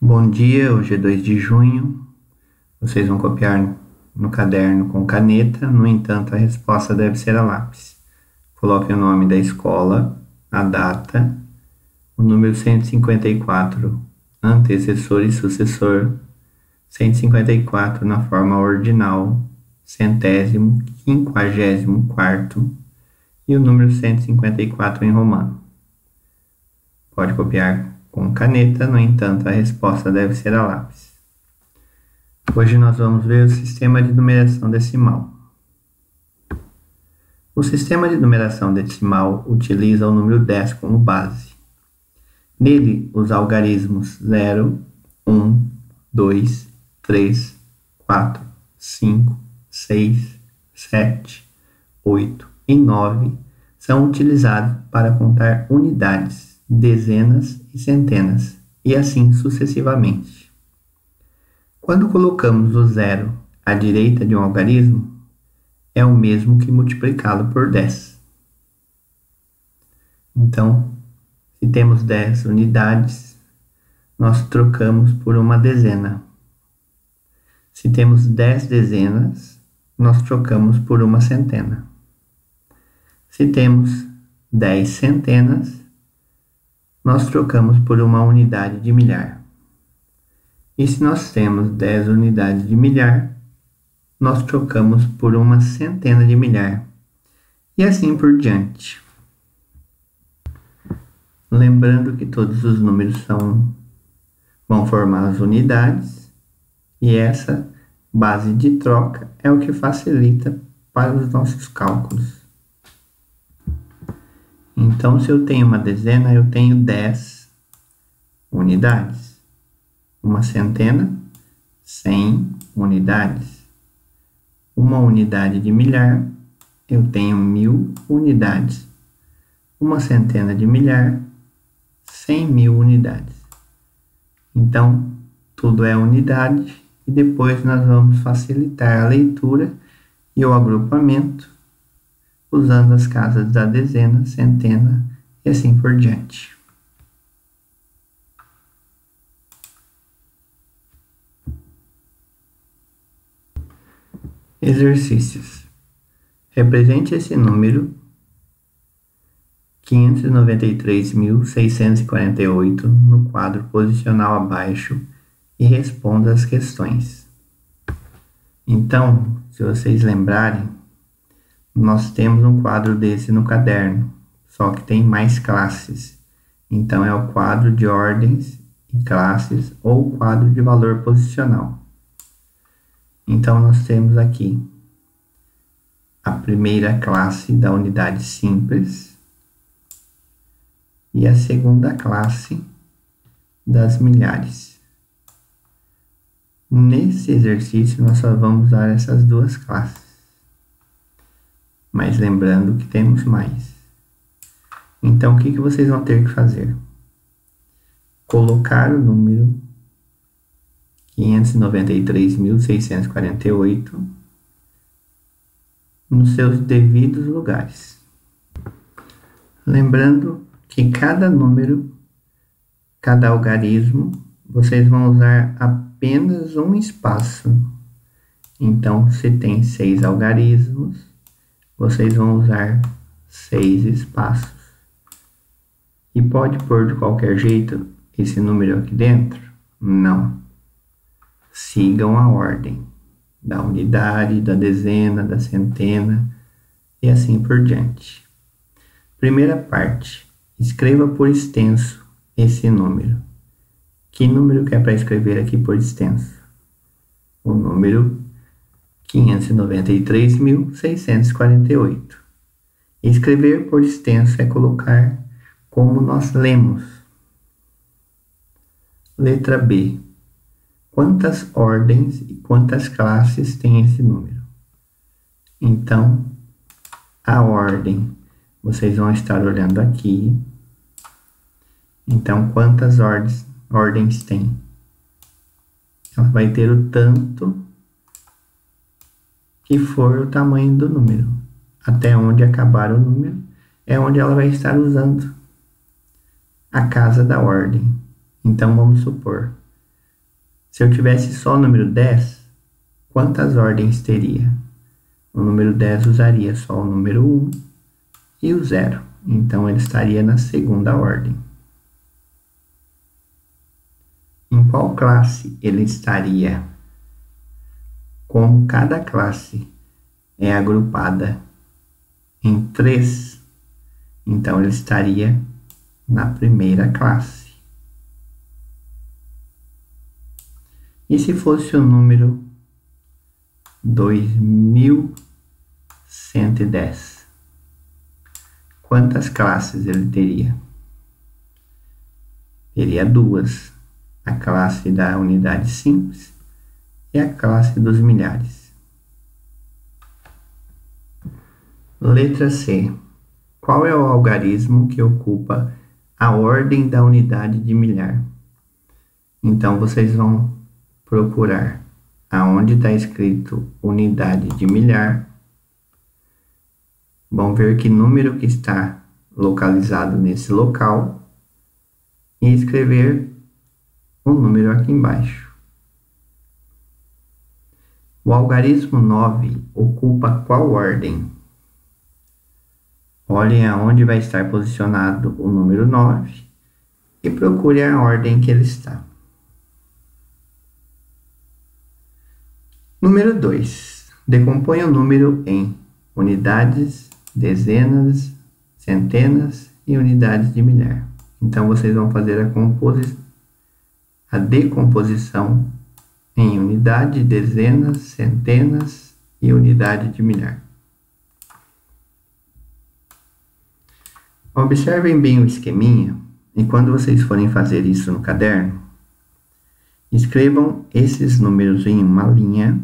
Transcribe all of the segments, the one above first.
Bom dia, hoje é 2 de junho. Vocês vão copiar no caderno com caneta, no entanto, a resposta deve ser a lápis. Coloque o nome da escola, a data, o número 154, antecessor e sucessor, 154 na forma ordinal, centésimo, quinquagésimo quarto e o número 154 em romano. Pode copiar com caneta, no entanto, a resposta deve ser a lápis. Hoje nós vamos ver o sistema de numeração decimal. O sistema de numeração decimal utiliza o número 10 como base. Nele, os algarismos 0, 1, 2, 3, 4, 5, 6, 7, 8 e 9 são utilizados para contar unidades, dezenas e centenas, e assim sucessivamente. Quando colocamos o zero à direita de um algarismo, é o mesmo que multiplicá-lo por 10. Então, se temos 10 unidades, nós trocamos por uma dezena. Se temos 10 dezenas, nós trocamos por uma centena. Se temos 10 centenas, nós trocamos por uma unidade de milhar. E se nós temos 10 unidades de milhar, nós trocamos por uma centena de milhar. E assim por diante. Lembrando que todos os números vão formar as unidades, e essa base de troca é o que facilita para os nossos cálculos. Então, se eu tenho uma dezena, eu tenho 10 unidades. Uma centena, 100 unidades. Uma unidade de milhar, eu tenho 1000 unidades. Uma centena de milhar, 100.000 unidades. Então, tudo é unidade e depois nós vamos facilitar a leitura e o agrupamento usando as casas da dezena, centena e assim por diante. Exercícios. Represente esse número 593.648 no quadro posicional abaixo e responda as questões. Então, se vocês lembrarem, nós temos um quadro desse no caderno, só que tem mais classes. Então, é o quadro de ordens e classes ou o quadro de valor posicional. Então, nós temos aqui a primeira classe da unidade simples e a segunda classe das milhares. Nesse exercício, nós só vamos usar essas duas classes. Mas lembrando que temos mais. Então, o que vocês vão ter que fazer? Colocar o número 593.648 nos seus devidos lugares. Lembrando que cada número, cada algarismo, vocês vão usar apenas um espaço. Então, se tem 6 algarismos, vocês vão usar 6 espaços. E pode pôr de qualquer jeito esse número aqui dentro? Não. Sigam a ordem da unidade, da dezena, da centena e assim por diante. Primeira parte. Escreva por extenso esse número. Que número que é para escrever aqui por extenso? O número 593.648. Escrever por extenso é colocar como nós lemos. Letra B. Quantas ordens e quantas classes tem esse número? Então, a ordem, vocês vão estar olhando aqui. Então, quantas ordens tem? Ela vai ter o tanto que for o tamanho do número. Até onde acabar o número é onde ela vai estar usando a casa da ordem. Então, vamos supor, Se eu tivesse só o número 10, quantas ordens teria? O número 10 usaria só o número 1 e o 0. Então, ele estaria na segunda ordem. Em qual classe ele estaria? Como cada classe é agrupada em 3, então ele estaria na primeira classe. E se fosse o número 2110? Quantas classes ele teria? Teria 2. A classe da unidade simples e a classe dos milhares. Letra C. Qual é o algarismo que ocupa a ordem da unidade de milhar? Então, vocês vão procurar aonde está escrito unidade de milhar. Vão ver que número que está localizado nesse local e escrever o número aqui embaixo. O algarismo 9 ocupa qual ordem? Olhem aonde vai estar posicionado o número 9 e procure a ordem que ele está. Número 2. Decompõe o número em unidades, dezenas, centenas e unidades de milhar. Então, vocês vão fazer a decomposição em unidade, dezenas, centenas e unidade de milhar. Observem bem o esqueminha e quando vocês forem fazer isso no caderno, escrevam esses números em uma linha,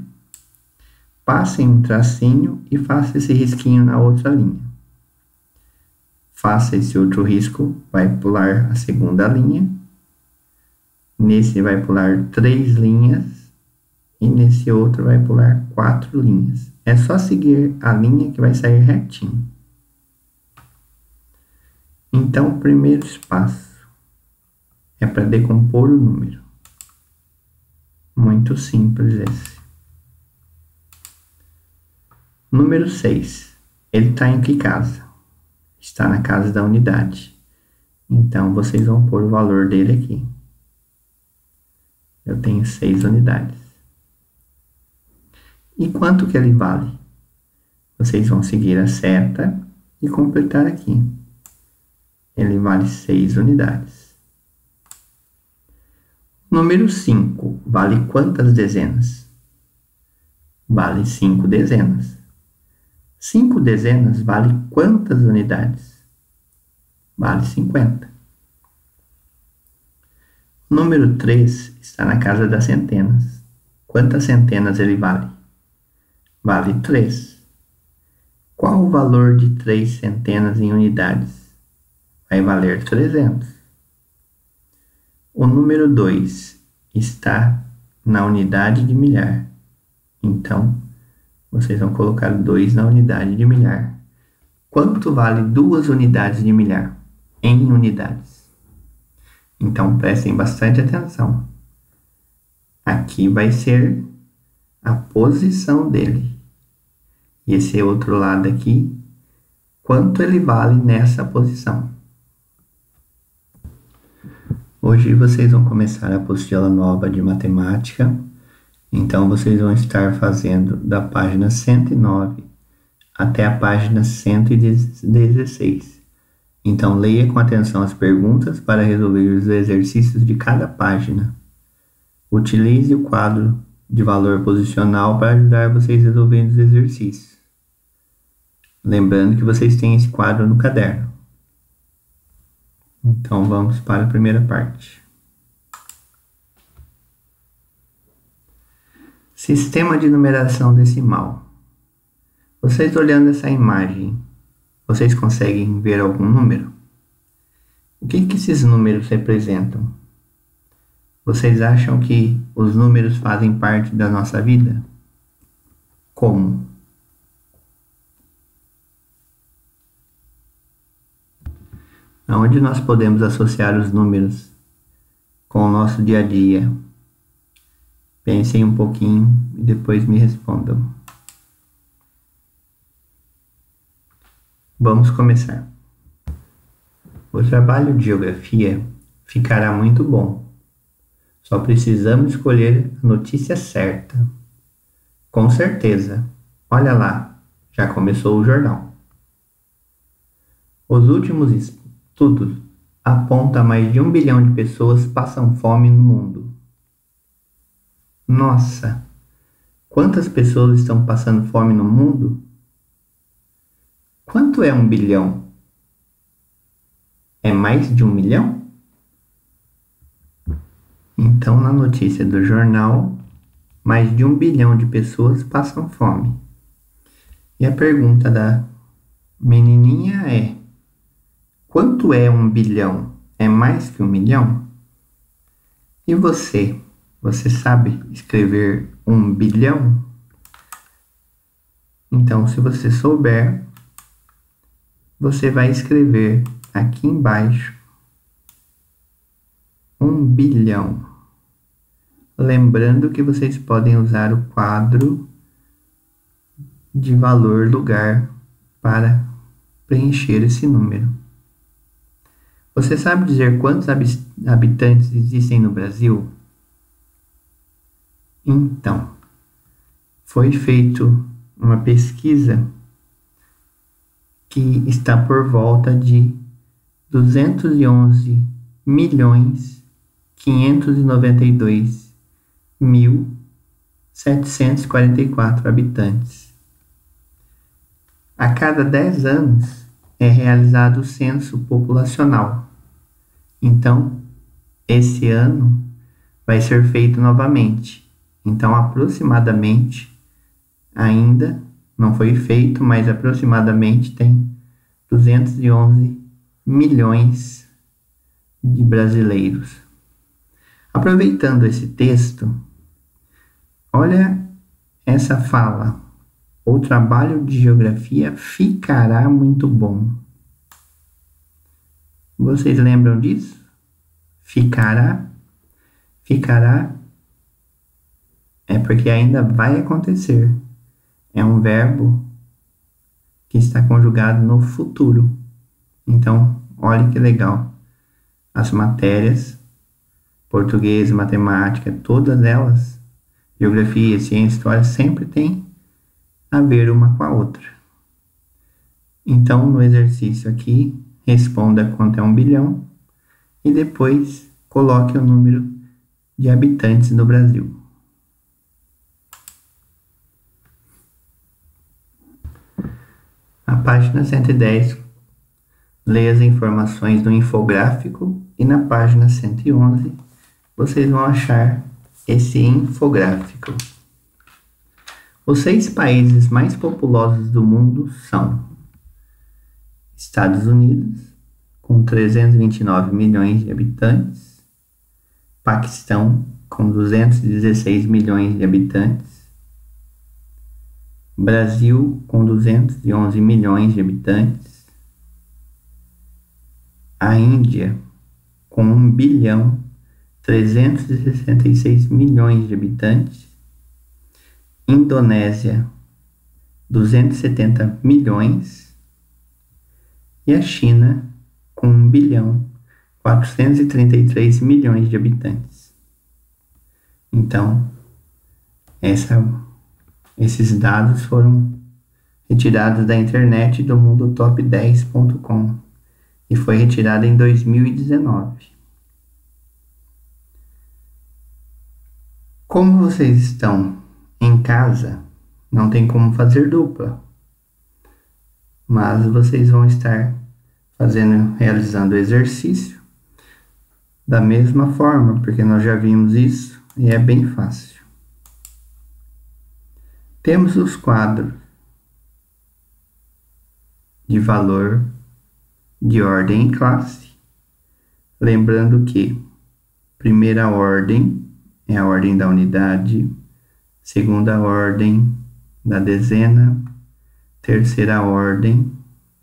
passem um tracinho e façam esse risquinho na outra linha. Faça esse outro risco, vai pular a segunda linha. Nesse vai pular 3 linhas e nesse outro vai pular 4 linhas. É só seguir a linha que vai sair retinho. Então, o primeiro espaço é para decompor o número. Muito simples esse. Número 6. Ele está em que casa? Está na casa da unidade. Então, vocês vão pôr o valor dele aqui. Eu tenho 6 unidades. E quanto que ele vale? Vocês vão seguir a seta e completar aqui. Ele vale 6 unidades. Número 5 vale quantas dezenas? Vale 5 dezenas. 5 dezenas vale quantas unidades? Vale 50. Número 3 está na casa das centenas. Quantas centenas ele vale? Vale 3. Qual o valor de 3 centenas em unidades? Vai valer 300. O número 2 está na unidade de milhar. Então, vocês vão colocar 2 na unidade de milhar. Quanto vale 2 unidades de milhar? Em unidades. Então, prestem bastante atenção. Aqui vai ser a posição dele. E esse outro lado aqui, quanto ele vale nessa posição. Hoje vocês vão começar a apostila nova de matemática. Então, vocês vão estar fazendo da página 109 até a página 116. Então, leia com atenção as perguntas para resolver os exercícios de cada página. Utilize o quadro de valor posicional para ajudar vocês a resolver os exercícios. Lembrando que vocês têm esse quadro no caderno. Então, vamos para a primeira parte. Sistema de numeração decimal. Vocês olhando essa imagem, vocês conseguem ver algum número? O que esses números representam? Vocês acham que os números fazem parte da nossa vida? Como? Aonde nós podemos associar os números com o nosso dia a dia? Pensem um pouquinho e depois me respondam. Vamos começar. O trabalho de geografia ficará muito bom. Só precisamos escolher a notícia certa. Com certeza. Olha lá, já começou o jornal. Os últimos estudos apontam mais de 1 bilhão de pessoas passam fome no mundo. Nossa, quantas pessoas estão passando fome no mundo? Quanto é 1 bilhão? É mais de 1 milhão? Então, na notícia do jornal, mais de 1 bilhão de pessoas passam fome. E a pergunta da menininha é: quanto é 1 bilhão? É mais que 1 milhão? E você? Você sabe escrever 1 bilhão? Então, se você souber, você vai escrever aqui embaixo 1 bilhão. Lembrando que vocês podem usar o quadro de valor lugar para preencher esse número. Você sabe dizer quantos habitantes existem no Brasil? Então, foi feita uma pesquisa que está por volta de 211.592.744 habitantes. A cada 10 anos é realizado o censo populacional. Então, esse ano vai ser feito novamente. Então, aproximadamente, ainda não foi feito, mas aproximadamente tem 211 milhões de brasileiros. Aproveitando esse texto, olha essa fala. O trabalho de geografia ficará muito bom. Vocês lembram disso? Ficará? Ficará é porque ainda vai acontecer. É um verbo que está conjugado no futuro. Então, olha que legal. As matérias, português, matemática, todas elas, geografia, ciência, história, sempre tem a ver uma com a outra. Então, no exercício aqui, responda quanto é 1 bilhão e depois coloque o número de habitantes no Brasil. Na página 110, leia as informações do infográfico e na página 111 vocês vão achar esse infográfico. Os 6 países mais populosos do mundo são Estados Unidos, com 329 milhões de habitantes, Paquistão, com 216 milhões de habitantes, Brasil, com 211 milhões de habitantes, a Índia, com 1 bilhão 366 milhões de habitantes, Indonésia, 270 milhões, e a China, com 1 bilhão 433 milhões de habitantes. Então, esses dados foram retirados da internet do mundotop10.com e foi retirado em 2019. Como vocês estão em casa, não tem como fazer dupla, mas vocês vão estar realizando o exercício da mesma forma, porque nós já vimos isso e é bem fácil. Temos os quadros de valor, de ordem e classe. Lembrando que primeira ordem é a ordem da unidade, segunda ordem da dezena, terceira ordem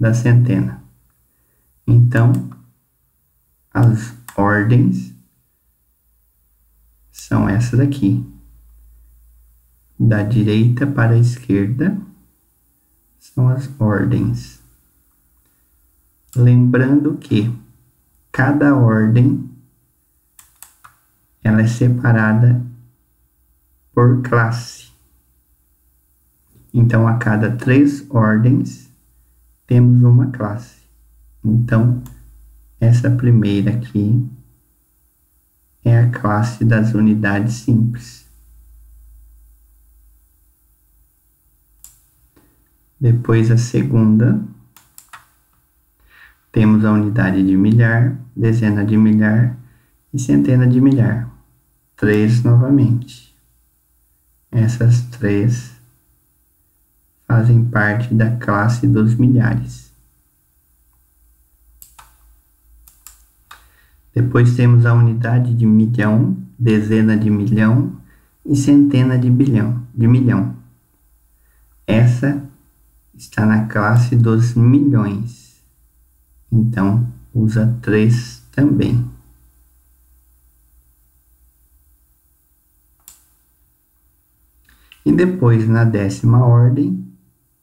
da centena. Então, as ordens são essas aqui. Da direita para a esquerda são as ordens. Lembrando que cada ordem ela é separada por classe. Então, a cada 3 ordens, temos uma classe. Então, essa primeira aqui é a classe das unidades simples. Depois, a segunda, temos a unidade de milhar, dezena de milhar e centena de milhar. 3 novamente. Essas 3 fazem parte da classe dos milhares. Depois temos a unidade de milhão, dezena de milhão e centena de milhão. Essa está na classe dos milhões. Então, usa 3 também. E depois, na 10ª ordem,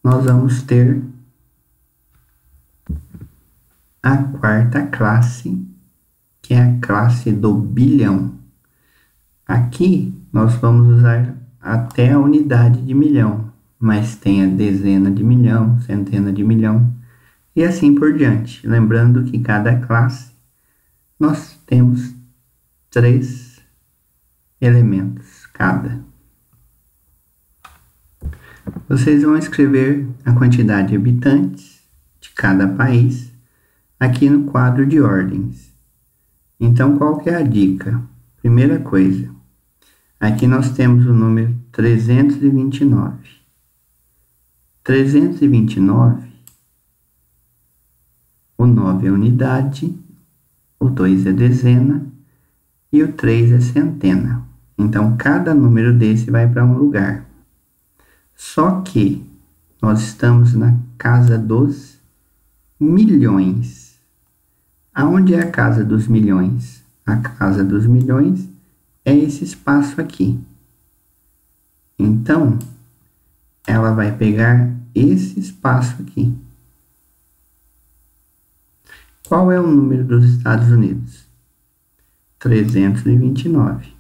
nós vamos ter a 4ª classe, que é a classe do bilhão. Aqui, nós vamos usar até a unidade de milhão, mas tem a dezena de milhão, centena de milhão, e assim por diante. Lembrando que cada classe, nós temos 3 elementos cada. Vocês vão escrever a quantidade de habitantes de cada país aqui no quadro de ordens. Então, qual que é a dica? Primeira coisa, aqui nós temos o número 329. 329, o 9 é unidade, o 2 é dezena e o 3 é centena. Então, cada número desse vai para um lugar. Só que nós estamos na casa dos milhões. Aonde é a casa dos milhões? A casa dos milhões é esse espaço aqui. Então, ela vai pegar esse espaço aqui. Qual é o número dos Estados Unidos? 329.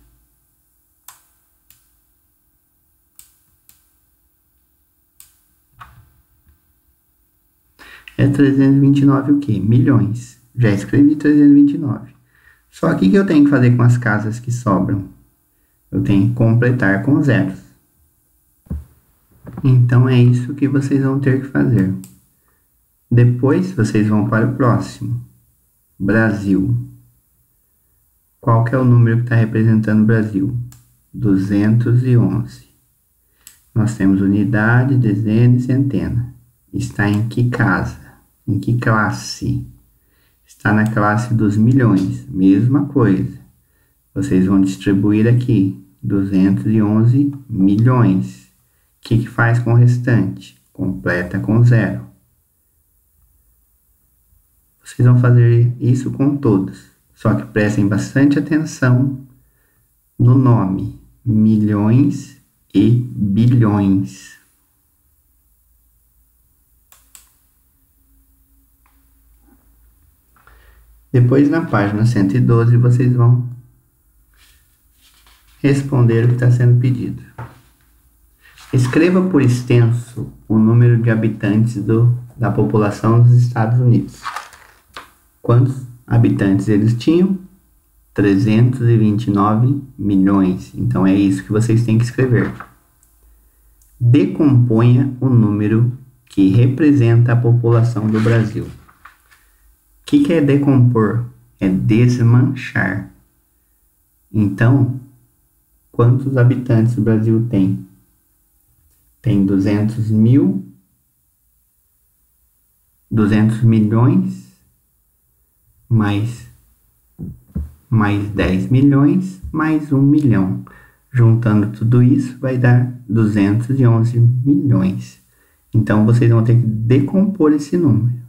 É 329 o quê? Milhões. Já escrevi 329. Só que o que eu tenho que fazer com as casas que sobram? Eu tenho que completar com zeros. Então, é isso que vocês vão ter que fazer. Depois, vocês vão para o próximo. Brasil. Qual que é o número que está representando o Brasil? 211. Nós temos unidade, dezena e centena. Está em que casa? Em que classe? Está na classe dos milhões. Mesma coisa. Vocês vão distribuir aqui 211 milhões. O que faz com o restante? Completa com zero. Vocês vão fazer isso com todos. Só que prestem bastante atenção no nome. Milhões e bilhões. Depois, na página 112, vocês vão responder o que está sendo pedido. Escreva por extenso o número de habitantes da população dos Estados Unidos. Quantos habitantes eles tinham? 329 milhões. Então, é isso que vocês têm que escrever. Decomponha o número que representa a população do Brasil. O que é decompor? É desmanchar. Então, quantos habitantes o Brasil tem? Tem 200 milhões, mais 10 milhões, mais 1 milhão. Juntando tudo isso, vai dar 211 milhões. Então, vocês vão ter que decompor esse número.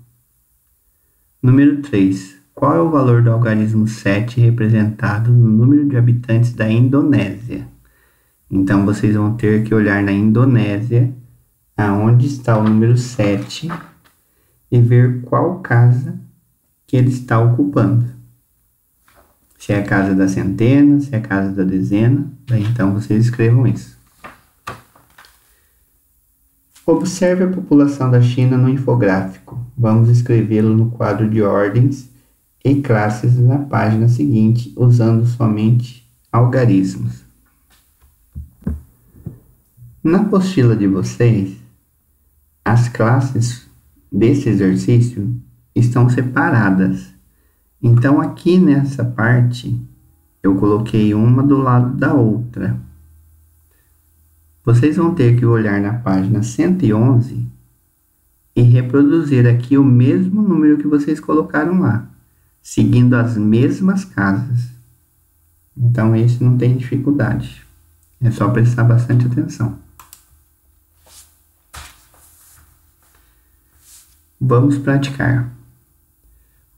Número 3. Qual é o valor do algarismo 7 representado no número de habitantes da Indonésia? Então, vocês vão ter que olhar na Indonésia, aonde está o número 7, e ver qual casa que ele está ocupando. Se é a casa da centena, se é a casa da dezena, daí então vocês escrevam isso. Observe a população da China no infográfico. Vamos escrevê-lo no quadro de ordens e classes na página seguinte, usando somente algarismos. Na apostila de vocês, as classes desse exercício estão separadas. Então, aqui nessa parte, eu coloquei uma do lado da outra. Vocês vão ter que olhar na página 111 e reproduzir aqui o mesmo número que vocês colocaram lá, seguindo as mesmas casas. Então, esse não tem dificuldade. É só prestar bastante atenção. Vamos praticar.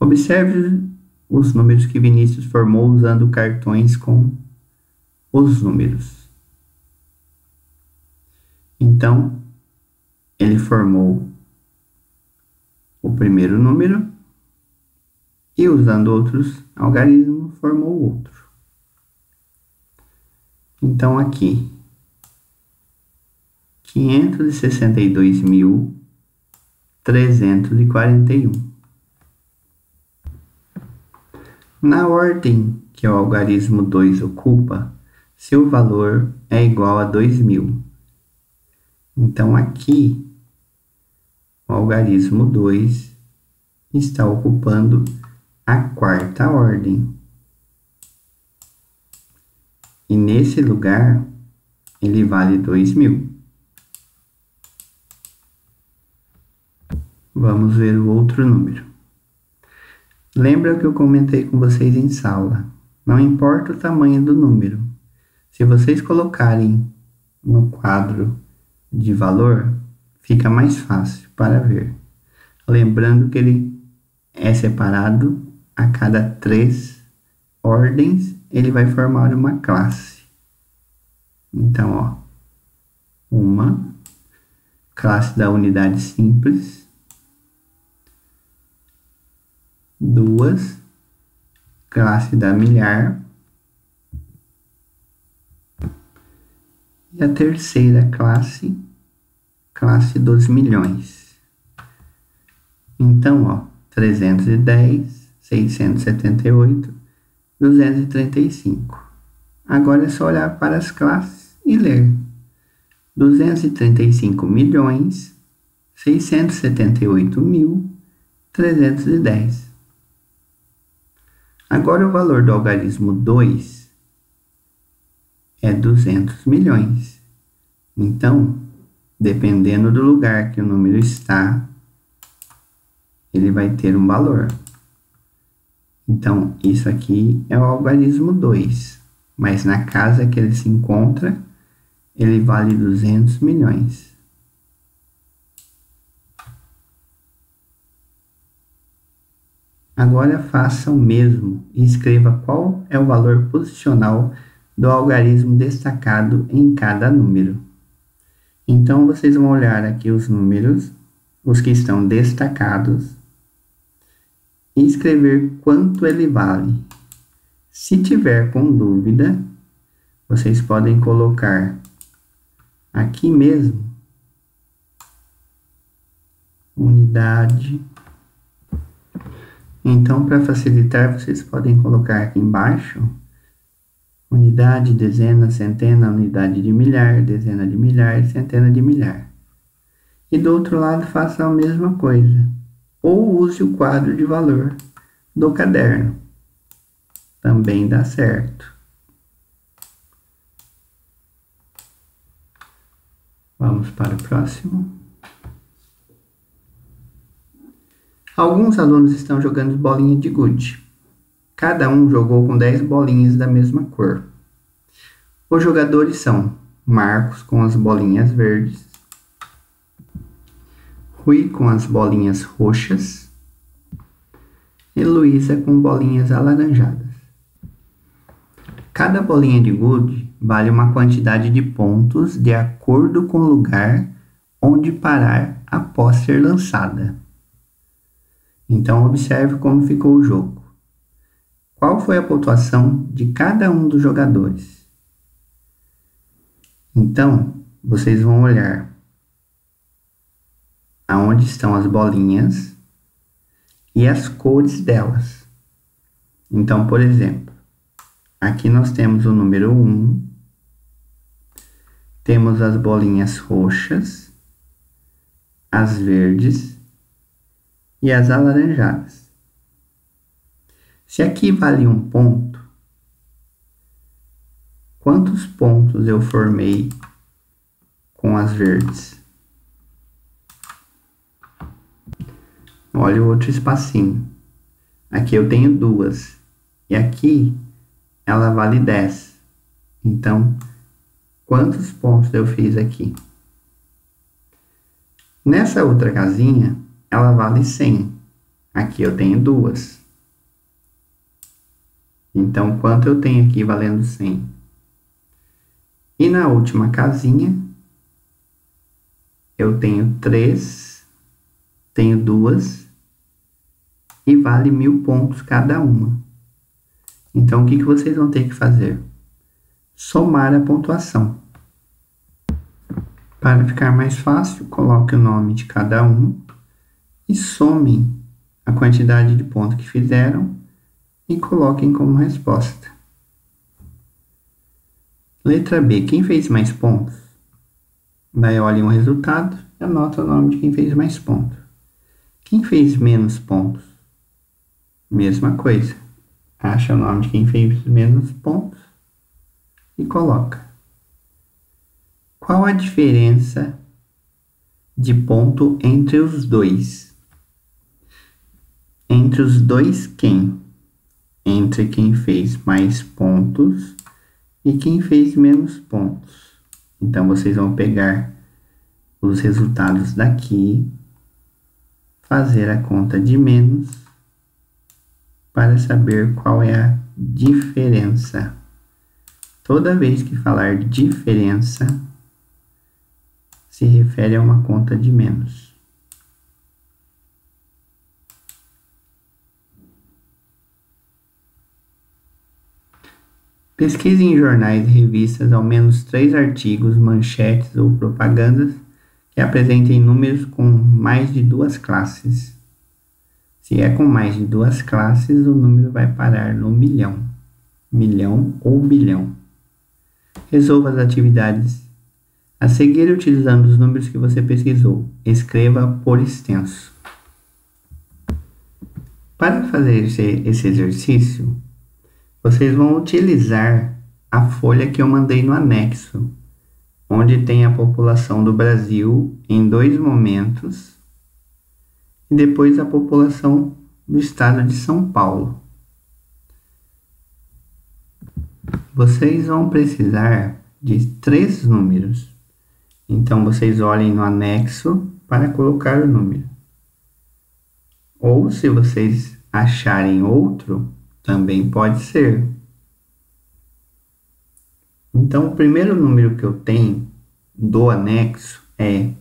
Observe os números que Vinícius formou usando cartões com os números. Então, ele formou o primeiro número e, usando outros algarismos, formou outro. Então, aqui, 562.341. Na ordem que o algarismo 2 ocupa, seu valor é igual a 2.000. Então, aqui, o algarismo 2 está ocupando a quarta ordem. E nesse lugar, ele vale 2.000. Vamos ver o outro número. Lembra o que eu comentei com vocês em sala? Não importa o tamanho do número. Se vocês colocarem no quadro de valor, fica mais fácil para ver. Lembrando que ele é separado a cada 3 ordens, ele vai formar uma classe. Então, ó, uma classe da unidade simples, 2 classe da milhar e a terceira classe dos milhões. Então, ó, 310, 678, 235. Agora é só olhar para as classes e ler. 235.678.310. Agora o valor do algarismo 2 é 200 milhões. Então, dependendo do lugar que o número está, ele vai ter um valor. Então, isso aqui é o algarismo 2, mas na casa que ele se encontra, ele vale 200 milhões. Agora faça o mesmo e escreva qual é o valor posicional do algarismo destacado em cada número. Então, vocês vão olhar aqui os números, os que estão destacados, e escrever quanto ele vale. Se tiver com dúvida, vocês podem colocar aqui mesmo, unidade. Então, para facilitar, vocês podem colocar aqui embaixo, unidade, dezena, centena, unidade de milhar, dezena de milhar e centena de milhar. E do outro lado, faça a mesma coisa. Ou use o quadro de valor do caderno. Também dá certo. Vamos para o próximo. Alguns alunos estão jogando bolinha de gude. Cada um jogou com 10 bolinhas da mesma cor. Os jogadores são Marcos com as bolinhas verdes, Rui com as bolinhas roxas e Luísa com bolinhas alaranjadas. Cada bolinha de gude vale uma quantidade de pontos de acordo com o lugar onde parar após ser lançada. Então, observe como ficou o jogo. Qual foi a pontuação de cada um dos jogadores? Então, vocês vão olhar aonde estão as bolinhas e as cores delas. Então, por exemplo, aqui nós temos o número 1, temos as bolinhas roxas, as verdes e as alaranjadas. Se aqui vale 1 ponto, quantos pontos eu formei com as verdes? Olha o outro espacinho. Aqui eu tenho 2. E aqui ela vale 10. Então, quantos pontos eu fiz aqui? Nessa outra casinha, ela vale 100. Aqui eu tenho 2. Então, quanto eu tenho aqui valendo 100? E na última casinha, eu tenho 3, tenho 2 e vale 1000 pontos cada uma. Então, o que vocês vão ter que fazer? Somar a pontuação. Para ficar mais fácil, coloque o nome de cada um e somem a quantidade de pontos que fizeram e coloquem como resposta. Letra B. Quem fez mais pontos? Daí olhem o resultado e anota o nome de quem fez mais pontos. Quem fez menos pontos? Mesma coisa. Acha o nome de quem fez menos pontos e coloca. Qual a diferença de ponto entre os dois? Entre os dois quem? Entre quem fez mais pontos e quem fez menos pontos. Então, vocês vão pegar os resultados daqui, fazer a conta de menos, para saber qual é a diferença. Toda vez que falar diferença, se refere a uma conta de menos. Pesquise em jornais e revistas ao menos 3 artigos, manchetes ou propagandas que apresentem números com mais de 2 classes. Se é com mais de 2 classes, o número vai parar no milhão, milhão ou bilhão. Resolva as atividades a seguir utilizando os números que você pesquisou. Escreva por extenso. Para fazer esse exercício, vocês vão utilizar a folha que eu mandei no anexo, onde tem a população do Brasil em 2 momentos e depois a população do estado de São Paulo. Vocês vão precisar de 3 números. Então, vocês olhem no anexo para colocar o número. Ou, se vocês acharem outro, também pode ser. Então, o primeiro número que eu tenho do anexo é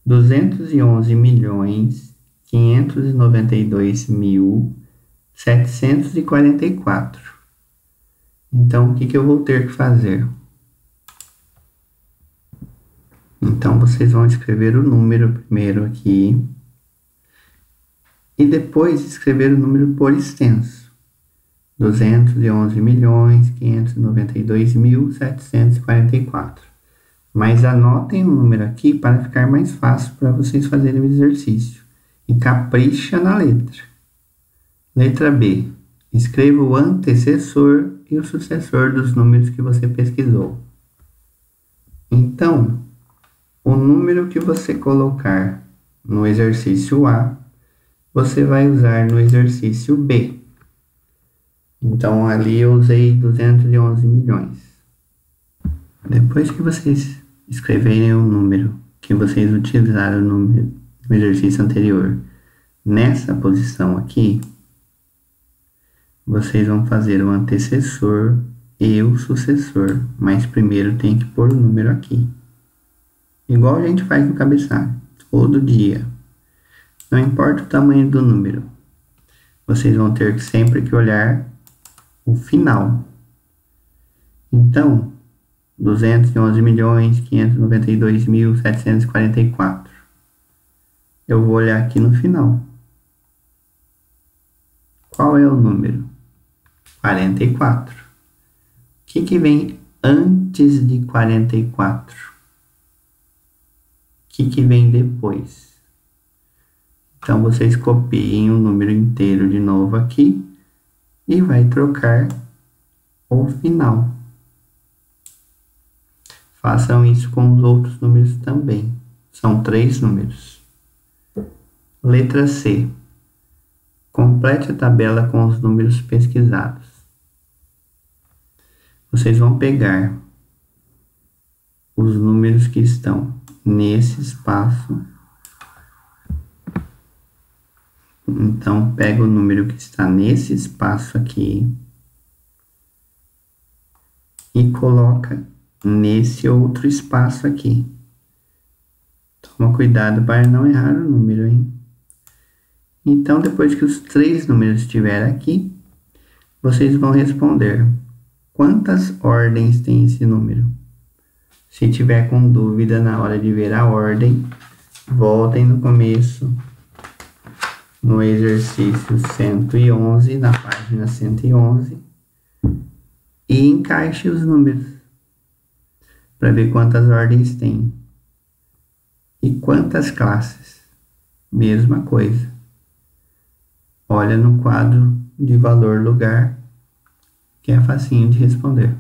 211.592.744. Então, o que eu vou ter que fazer? Então, vocês vão escrever o número primeiro aqui e depois escrever o número por extenso. 211.592.744. Mas anotem o número aqui para ficar mais fácil para vocês fazerem o exercício. E capricha na letra. Letra B. Escreva o antecessor e o sucessor dos números que você pesquisou. Então, o número que você colocar no exercício A, você vai usar no exercício B. Então, ali eu usei 211 milhões. Depois que vocês escreverem o número que vocês utilizaram no exercício anterior nessa posição aqui, vocês vão fazer o antecessor e o sucessor, mas primeiro tem que pôr o número aqui. Igual a gente faz no cabeçalho, todo dia. Não importa o tamanho do número, vocês vão ter sempre que olhar o final. Então, 211.592.744. Eu vou olhar aqui no final. Qual é o número? 44. O que vem antes de 44? O que vem depois? Então, vocês copiem o número inteiro de novo aqui e vai trocar o final. Façam isso com os outros números também. São 3 números. Letra C. Complete a tabela com os números pesquisados. Vocês vão pegar os números que estão nesse espaço. Então, pega o número que está nesse espaço aqui e coloca nesse outro espaço aqui. Toma cuidado para não errar o número, hein? Então, depois que os 3 números estiverem aqui, vocês vão responder quantas ordens tem esse número. Se tiver com dúvida na hora de ver a ordem, voltem no começo, no exercício 111, na página 111, e encaixe os números para ver quantas ordens tem. E quantas classes? Mesma coisa. Olha no quadro de valor lugar, que é facinho de responder.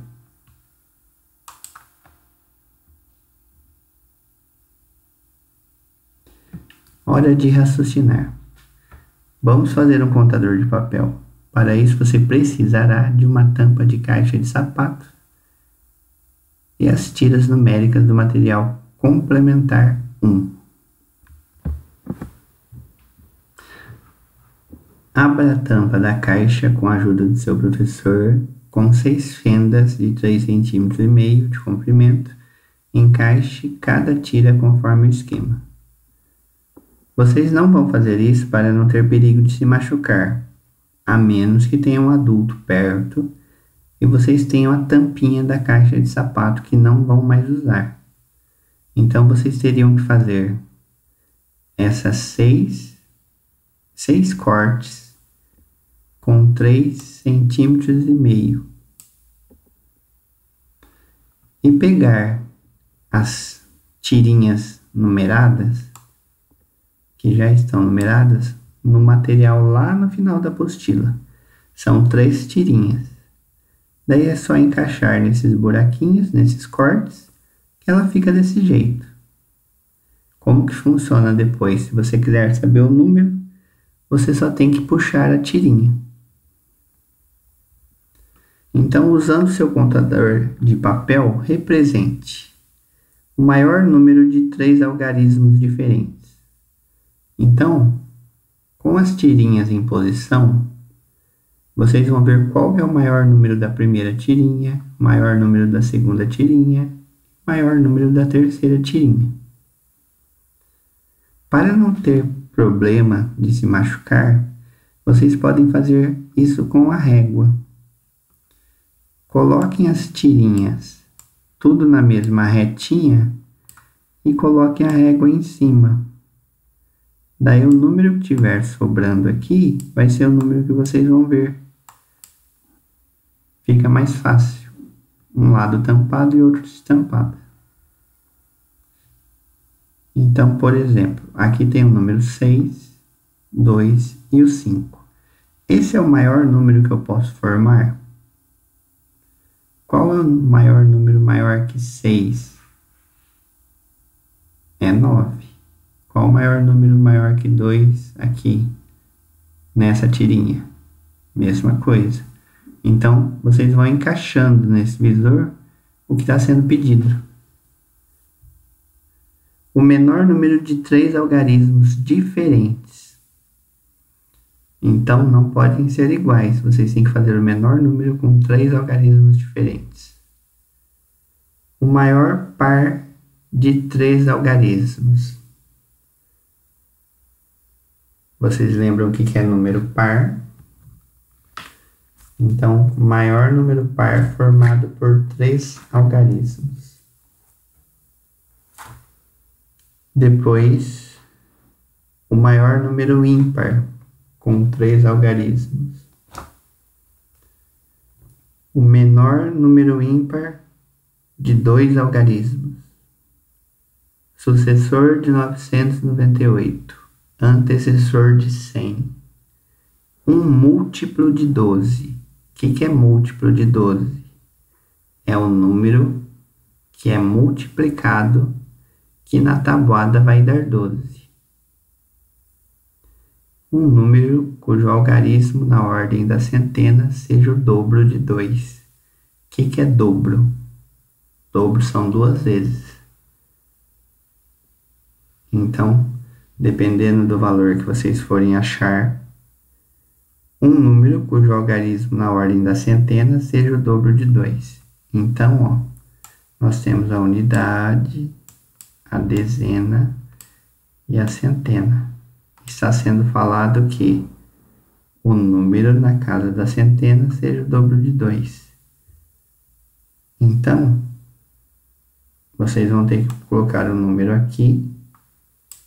Hora de raciocinar. Vamos fazer um contador de papel. Para isso, você precisará de uma tampa de caixa de sapato e as tiras numéricas do material complementar 1. Abra a tampa da caixa com a ajuda do seu professor, com 6 fendas de 3,5 cm de comprimento. Encaixe cada tira conforme o esquema. Vocês não vão fazer isso para não ter perigo de se machucar, a menos que tenha um adulto perto e vocês tenham a tampinha da caixa de sapato que não vão mais usar. Então, vocês teriam que fazer essas 6 cortes com 3,5 cm e pegar as tirinhas numeradas, que já estão numeradas, no material lá no final da apostila. São 3 tirinhas. Daí é só encaixar nesses buraquinhos, nesses cortes, que ela fica desse jeito. Como que funciona depois? Se você quiser saber o número, você só tem que puxar a tirinha. Então, usando seu contador de papel, represente o maior número de 3 algarismos diferentes. Então, com as tirinhas em posição, vocês vão ver qual é o maior número da primeira tirinha, maior número da segunda tirinha, maior número da terceira tirinha. Para não ter problema de se machucar, vocês podem fazer isso com a régua. Coloquem as tirinhas tudo na mesma retinha e coloquem a régua em cima. Daí o número que tiver sobrando aqui vai ser o número que vocês vão ver. Fica mais fácil. Um lado tampado e outro destampado. Então, por exemplo, aqui tem o número 6, 2 e o 5. Esse é o maior número que eu posso formar? Qual é o maior número maior que 6? É 9. Qual o maior número maior que 2 aqui, nessa tirinha? Mesma coisa. Então, vocês vão encaixando nesse visor o que está sendo pedido. O menor número de 3 algarismos diferentes. Então, não podem ser iguais. Vocês têm que fazer o menor número com 3 algarismos diferentes. O maior par de 3 algarismos. Vocês lembram o que é número par? Então, maior número par formado por 3 algarismos. Depois, o maior número ímpar, com 3 algarismos. O menor número ímpar de 2 algarismos. Sucessor de 998, antecessor de 100. Um múltiplo de 12. O que é múltiplo de 12? É o número que é multiplicado, que na tabuada vai dar 12. Um número cujo algarismo na ordem da centena seja o dobro de 2. O que é dobro? Dobro são 2 vezes. Então, dependendo do valor que vocês forem achar, um número cujo algarismo na ordem da centena seja o dobro de 2. Então, nós temos a unidade, a dezena e a centena. Está sendo falado que o número na casa da centena seja o dobro de 2. Então, vocês vão ter que colocar o número aqui,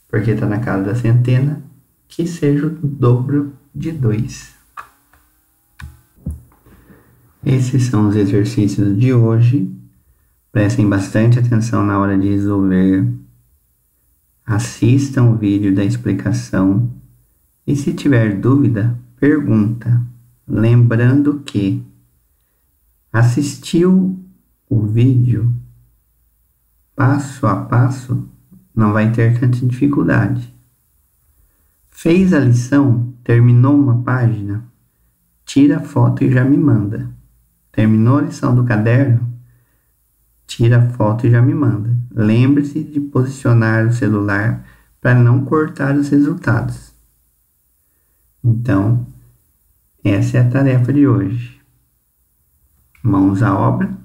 porque está na casa da centena, que seja o dobro de 2. Esses são os exercícios de hoje. Prestem bastante atenção na hora de resolver. Assistam o vídeo da explicação. E se tiver dúvida, pergunta. Lembrando que assistiu o vídeo passo a passo, não vai ter tanta dificuldade. Fez a lição, terminou uma página, tira a foto e já me manda. Terminou a lição do caderno, tira a foto e já me manda. Lembre-se de posicionar o celular para não cortar os resultados. Então, essa é a tarefa de hoje. Mãos à obra.